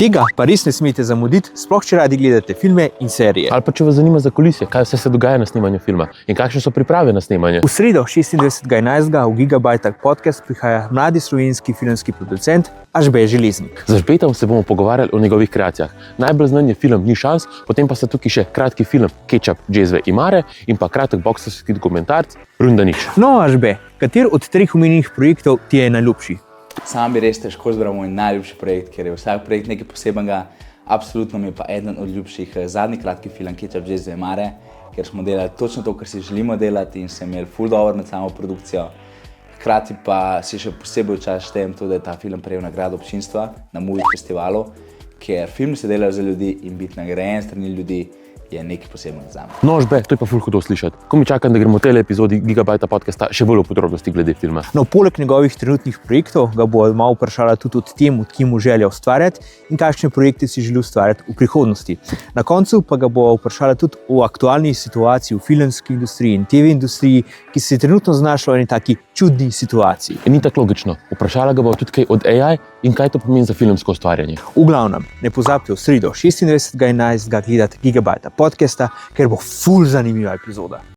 Tega pa res ne smete zamuditi, sploh če radi gledate filme in serije. Ali pa če vas zanima za kulisje, kaj vse se dogaja na snemanju filma in kakšne so priprave na snemanje. V sredo 26.11. v Gigabajtah podcast prihaja mladi slovenski filmski producent Ažbe Železnik. Z Ažbetom se bomo pogovarjali o njegovih kreacijah. Najbolj znan je film Ni šans, potem pa sta tukaj še kratki film Kečap, džezve in mare in pa kratek boksarski dokumentarc Runda nič. No, Ažbe, kater od treh omenjenih projektov ti je najljubši? Sam bi res težko izbral moj najljubši projekt, ker je vsak projekt nekaj posebenega. Absolutno mi je pa eden od ljubših zadnji kratki film Kečap, džezve in mare, ker smo delali točno to, kar si želimo delati in se imeli ful dobro med samo produkcijo. Hkrati pa si še posebej včasih štejem to, da je ta film prejel nagrado občinstva na Movie festivalu, ker filmi se delajo za ljudi in biti nagrajen strani ljudi je nekaj posebnega zame. No, Ažbe, to je pa ful hudo slišati. Ko mi čakam, da gremo v tej epizodi Gigabajta podcasta še bolj v podrobnosti glede filma. No, poleg njegovih trenutnih projektov ga bo malo vprašala tudi o tem, od kim mu želja ustvarjati in kakšne projekte si želi ustvarjati v prihodnosti. Na koncu pa ga bo vprašala tudi o aktualni situaciji v filmski industriji in TV industriji, ki se je trenutno znašla v eni taki čudni situaciji. In ni tako logično. Vprašala ga bo tudi kaj od AI in kaj to pomeni za filmsko ustvarjanje. V glavnem, ne pozabite v sredo 26.11. gledati Gigabajta podcasta, ker bo ful zanimiva epizoda.